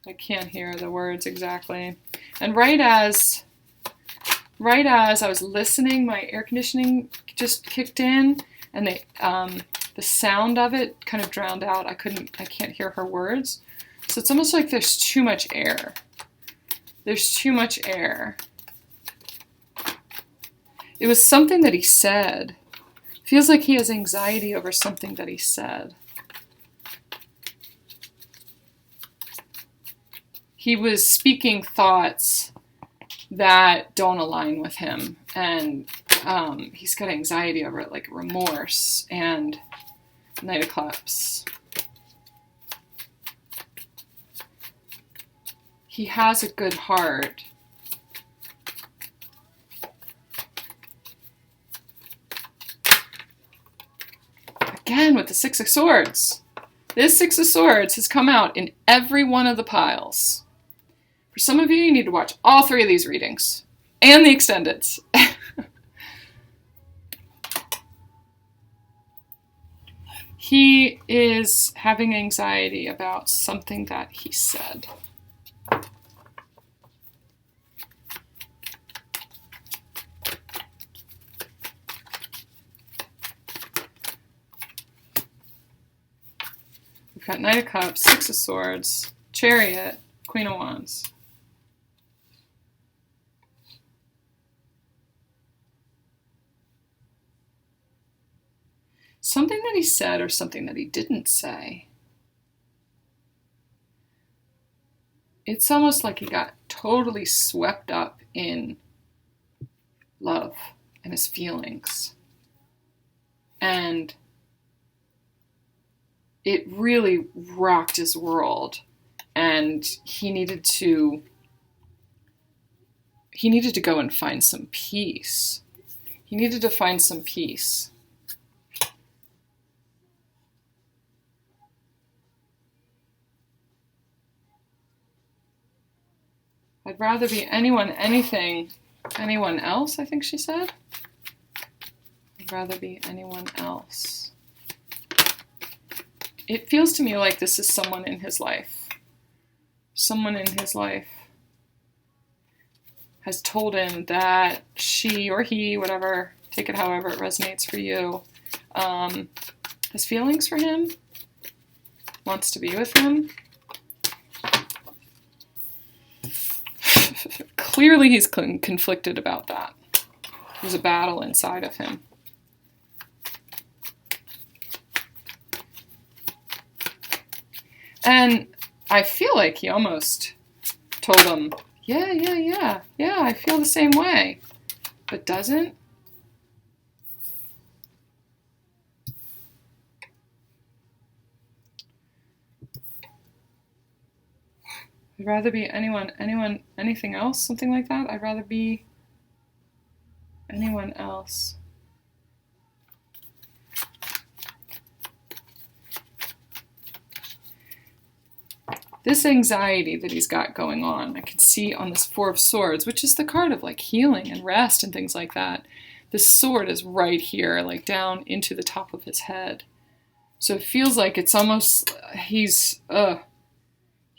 I can't hear the words exactly. And right as I was listening, my air conditioning just kicked in, and the sound of it kind of drowned out. I can't hear her words. So it's almost like there's too much air. There's too much air. It was something that he said. Feels like he has anxiety over something that he said. He was speaking thoughts that don't align with him, and he's got anxiety over it, like remorse and Knight of Cups. He has a good heart. Again with the Six of Swords. This Six of Swords has come out in every one of the piles. For some of you, you need to watch all three of these readings. And the extendeds. He is having anxiety about something that he said. We've got Knight of Cups, Six of Swords, Chariot, Queen of Wands. Something that he said or something that he didn't say. It's almost like he got totally swept up in love and his feelings. And it really rocked his world. And he needed to go and find some peace. He needed to find some peace. I'd rather be anyone, anything, anyone else, I think she said. I'd rather be anyone else. It feels to me like this is someone in his life. Someone in his life has told him that she or he, whatever, take it however it resonates for you, has feelings for him, wants to be with him. Clearly he's conflicted about that. There's a battle inside of him. And I feel like he almost told him, yeah, I feel the same way. But doesn't. I'd rather be anyone, anything else, something like that. I'd rather be anyone else. This anxiety that he's got going on, I can see on this Four of Swords, which is the card of like healing and rest and things like that. This sword is right here, like down into the top of his head. So it feels like it's almost, he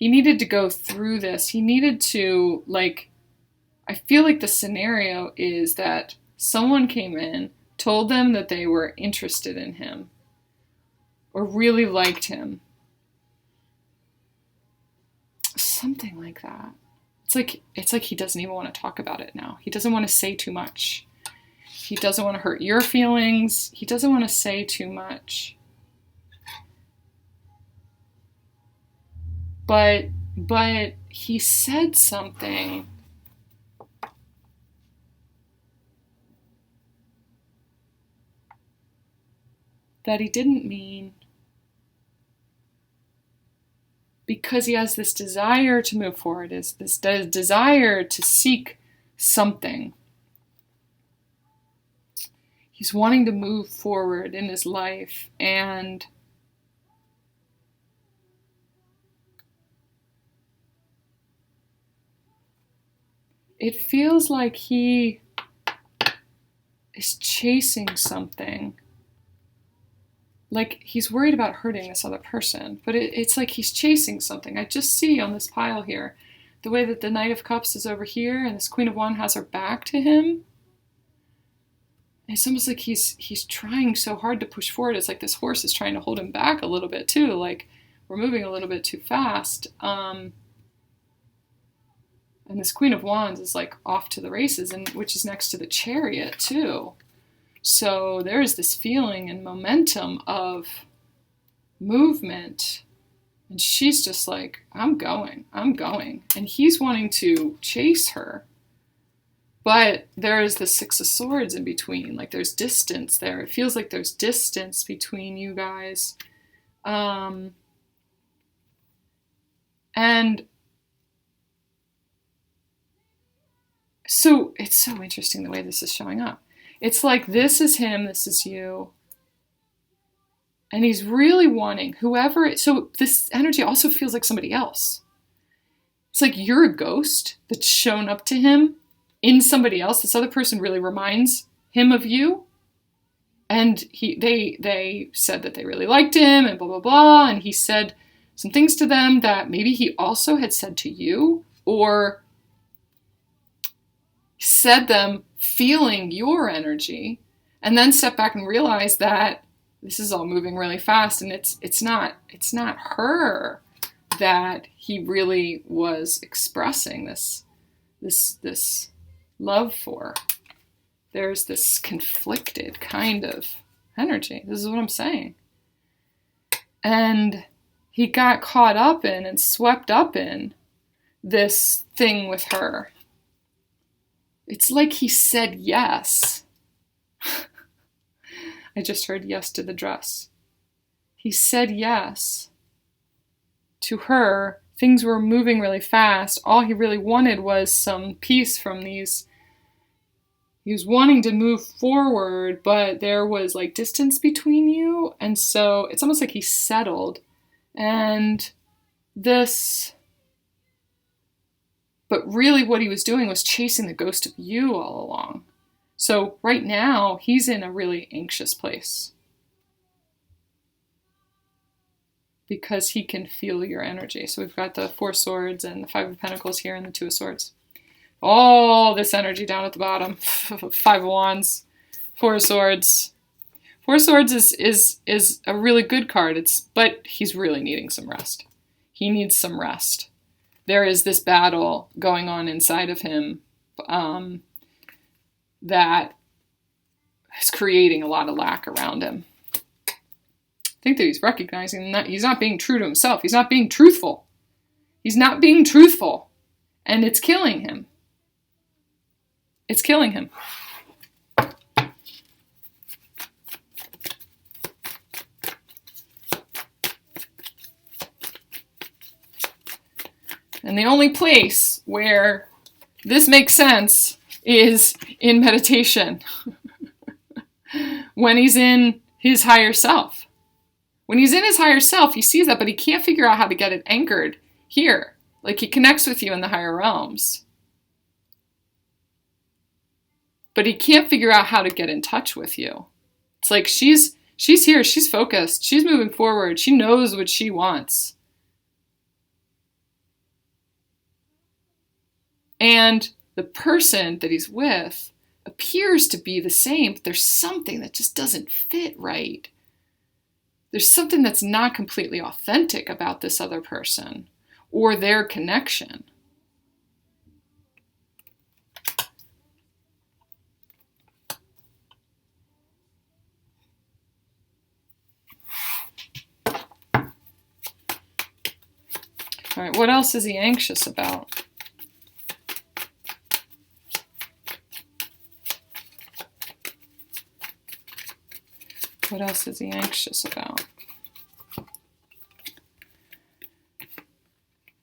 needed to go through this. He needed to, like, I feel like the scenario is that someone came in, told them that they were interested in him or really liked him. Something like that. It's like he doesn't even want to talk about it now. He doesn't want to say too much. He doesn't want to hurt your feelings. He doesn't want to say too much. But he said something. that he didn't mean, because he has this desire to move forward, is this desire to seek something. He's wanting to move forward in his life, and it feels like he is chasing something. Like he's worried about hurting this other person, but it's like he's chasing something. I just see on this pile here, the way that the Knight of Cups is over here and this Queen of Wands has her back to him. It's almost like he's trying so hard to push forward. It's like this horse is trying to hold him back a little bit too. Like we're moving a little bit too fast. And this Queen of Wands is like off to the races, and which is next to the Chariot too. So there is this feeling and momentum of movement. And she's just like, I'm going. And he's wanting to chase her. But there is the Six of Swords in between. Like there's distance there. It feels like there's distance between you guys. And so it's so interesting the way this is showing up. It's like this is him, this is you. And he's really wanting whoever, so this energy also feels like somebody else. It's like you're a ghost that's shown up to him in somebody else. This other person really reminds him of you. And they said that they really liked him and blah, blah, blah. And he said some things to them that maybe he also had said to you, or said them feeling your energy, and then step back and realize that this is all moving really fast, and it's not her that he really was expressing this love for. There's this conflicted kind of energy. This is what I'm saying. And he got caught up in and swept up in this thing with her. It's like he said yes. I just heard yes to the dress. He said yes to her. Things were moving really fast. All he really wanted was some peace from these. He was wanting to move forward, but there was like distance between you. And so it's almost like he settled. And this... But really what he was doing was chasing the ghost of you all along. So right now, he's in a really anxious place. Because he can feel your energy. So we've got the Four Swords and the Five of Pentacles here and the Two of Swords. All this energy down at the bottom. Five of Wands, Four of Swords. Four of Swords is a really good card. But he's really needing some rest. He needs some rest. There is this battle going on inside of him that is creating a lot of lack around him. I think that he's recognizing that he's not being true to himself. He's not being truthful. He's not being truthful. And it's killing him. It's killing him. And the only place where this makes sense is in meditation. When he's in his higher self. When he's in his higher self, he sees that, but he can't figure out how to get it anchored here. Like he connects with you in the higher realms. But he can't figure out how to get in touch with you. It's like she's here, she's focused, she's moving forward, she knows what she wants. And the person that he's with appears to be the same, but there's something that just doesn't fit right. There's something that's not completely authentic about this other person or their connection. All right, what else is he anxious about? What else is he anxious about?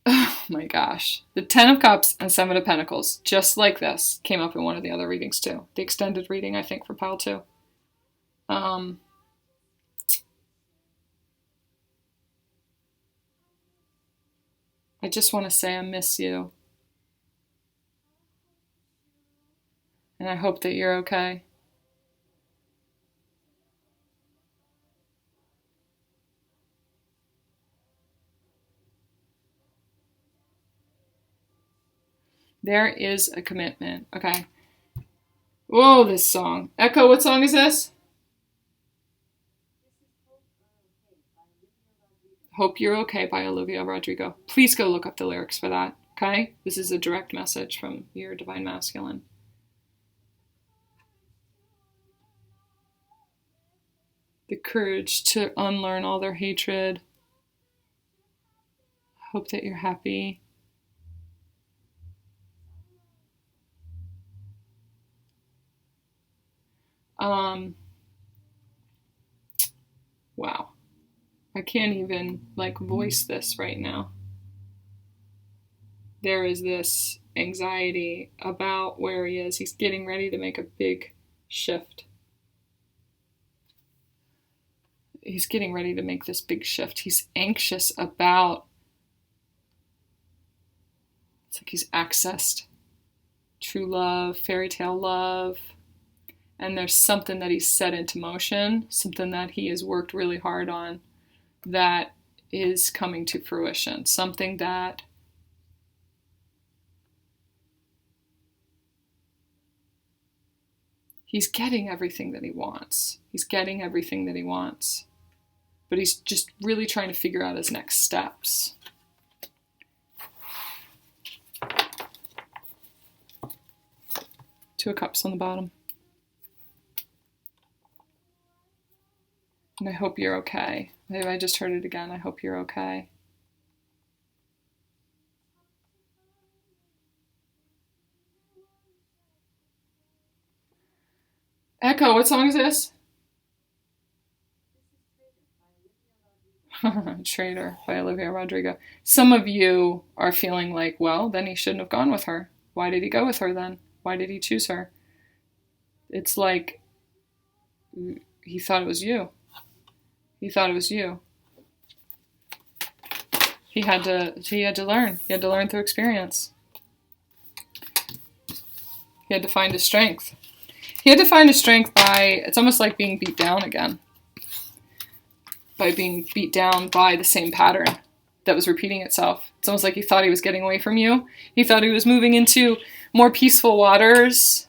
Oh my gosh. The 10 of Cups and 7 of Pentacles, just like this, came up in one of the other readings too. The extended reading, I think, for pile 2. I just want to say I miss you. And I hope that you're okay. There is a commitment. Okay. Whoa, this song. Echo, what song is this? Hope You're Okay by Olivia Rodrigo. Please go look up the lyrics for that, okay? This is a direct message from your Divine Masculine. The courage to unlearn all their hatred. Hope that you're happy. Wow. I can't even voice this right now. There is this anxiety about where he is. He's getting ready to make a big shift. He's getting ready to make this big shift. He's anxious about, it's like he's accessed true love, fairy tale love, and there's something that he's set into motion, something that he has worked really hard on that is coming to fruition, something that he's getting everything that he wants. He's getting everything that he wants. But he's just really trying to figure out his next steps. Two of Cups on the bottom. And I hope you're okay. Maybe I just heard it again. I hope you're okay. Echo, what song is this? Traitor by Olivia Rodrigo. Some of you are feeling like, well, then he shouldn't have gone with her. Why did he go with her then? Why did he choose her? It's like he thought it was you. He thought it was you. He had to learn. He had to learn through experience. He had to find his strength. He had to find his strength by, it's almost like being beat down again. By being beat down by the same pattern that was repeating itself. It's almost like he thought he was getting away from you. He thought he was moving into more peaceful waters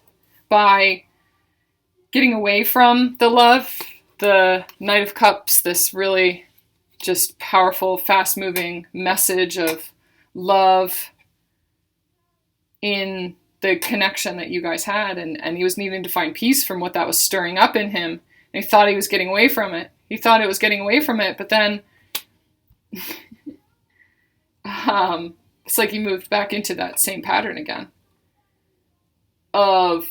by getting away from the love. The Knight of Cups, this really just powerful, fast-moving message of love in the connection that you guys had. And he was needing to find peace from what that was stirring up in him. And he thought he was getting away from it. He thought it was getting away from it, but then it's like he moved back into that same pattern again of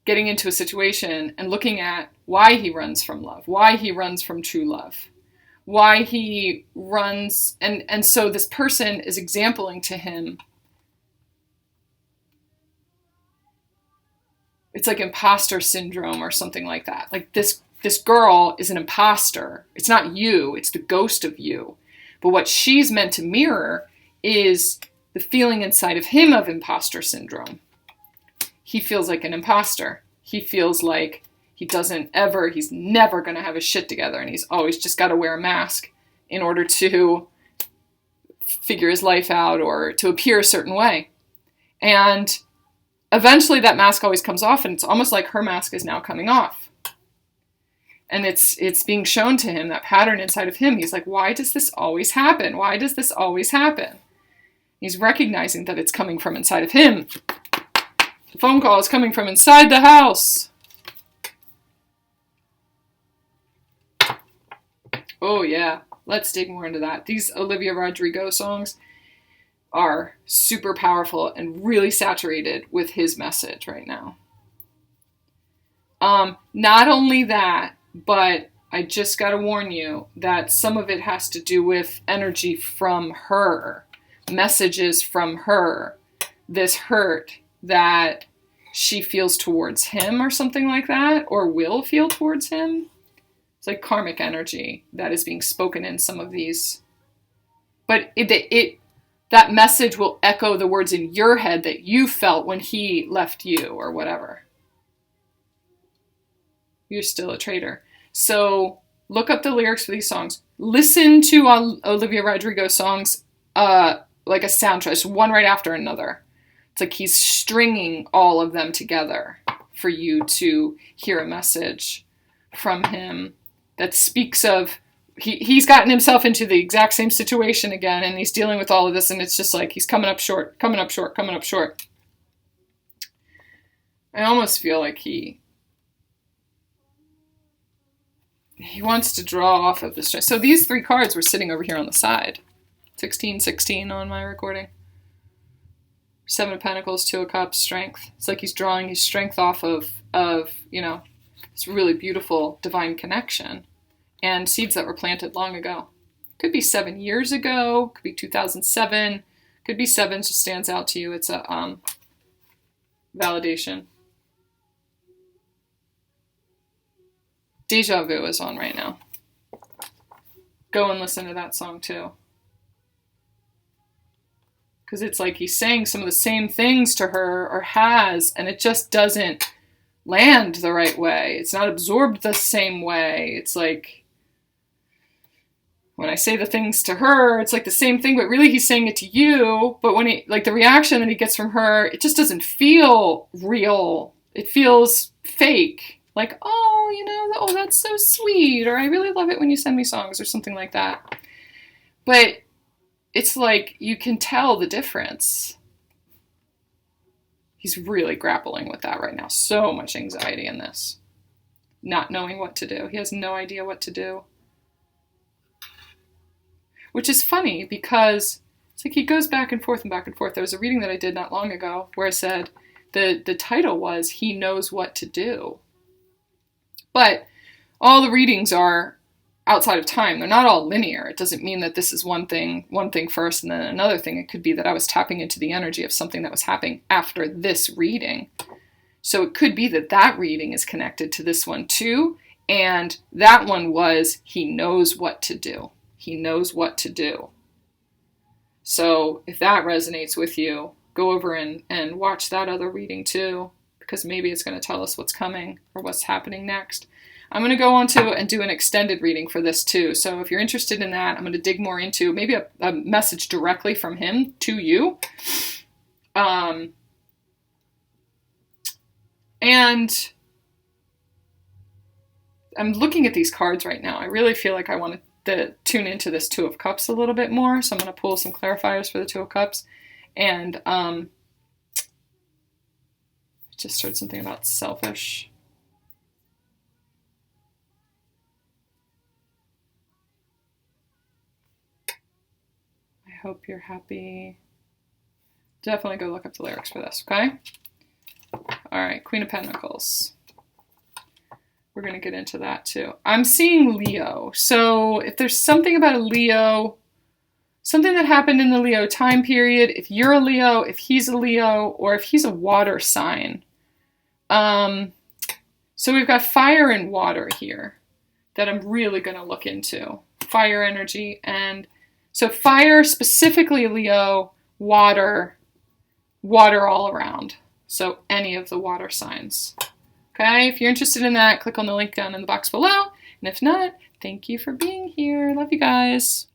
getting into a situation and looking at why he runs from love, why he runs from true love, why he runs. And so this person is exempling to him. It's like imposter syndrome or something like that. Like this girl is an imposter. It's not you. It's the ghost of you. But what she's meant to mirror is the feeling inside of him of imposter syndrome. He feels like an imposter. He feels like he's never going to have his shit together. And he's always just got to wear a mask in order to figure his life out or to appear a certain way. And eventually that mask always comes off, and it's almost like her mask is now coming off. And it's being shown to him, that pattern inside of him. He's like, why does this always happen? Why does this always happen? He's recognizing that it's coming from inside of him. The phone call is coming from inside the house. Oh yeah, let's dig more into that. These Olivia Rodrigo songs are super powerful and really saturated with his message right now. Not only that, but I just got to warn you that some of it has to do with energy from her, messages from her, this hurt that she feels towards him or something like that, or will feel towards him. It's like karmic energy that is being spoken in some of these. But that message will echo the words in your head that you felt when he left you or whatever. You're still a traitor. So look up the lyrics for these songs. Listen to Olivia Rodrigo songs like a soundtrack, just one right after another. It's like he's stringing all of them together for you to hear a message from him that speaks of, he's gotten himself into the exact same situation again, and he's dealing with all of this, and it's just like he's coming up short. I almost feel like he wants to draw off of this. So these three cards were sitting over here on the side. 16 on my recording. 7 of Pentacles, 2 of Cups, Strength. It's like he's drawing his strength off of this really beautiful divine connection and seeds that were planted long ago. Could be 7 years ago, could be 2007, could be 7, just stands out to you. It's a validation. Deja Vu is on right now. Go and listen to that song too. Because it's like he's saying some of the same things to her, or has, and it just doesn't land the right way. It's not absorbed the same way. It's like, when I say the things to her, it's like the same thing, but really he's saying it to you. But when the reaction that he gets from her, it just doesn't feel real. It feels fake. Like, oh, that's so sweet, or I really love it when you send me songs, or something like that. But it's like you can tell the difference. He's really grappling with that right now. So much anxiety in this. Not knowing what to do. He has no idea what to do. Which is funny because it's like he goes back and forth and back and forth. There was a reading that I did not long ago where I said the title was He Knows What to Do. But all the readings are outside of time. They're not all linear. It doesn't mean that this is one thing first and then another thing. It could be that I was tapping into the energy of something that was happening after this reading. So it could be that reading is connected to this one too. And that one was he knows what to do. He knows what to do. So if that resonates with you, go over and watch that other reading too, because maybe it's going to tell us what's coming or what's happening next. I'm going to go on to and do an extended reading for this too. So if you're interested in that, I'm going to dig more into maybe a message directly from him to you. And I'm looking at these cards right now. I really feel like I want to tune into this 2 of Cups a little bit more. So I'm going to pull some clarifiers for the 2 of Cups. And I just heard something about selfish. Hope you're happy. Definitely go look up the lyrics for this, okay? All right, Queen of Pentacles. We're going to get into that too. I'm seeing Leo. So if there's something about a Leo, something that happened in the Leo time period, if you're a Leo, if he's a Leo, or if he's a water sign. So we've got fire and water here that I'm really going to look into. Fire energy and so fire, specifically Leo, water all around. So any of the water signs. Okay, if you're interested in that, click on the link down in the box below. And if not, thank you for being here. Love you guys.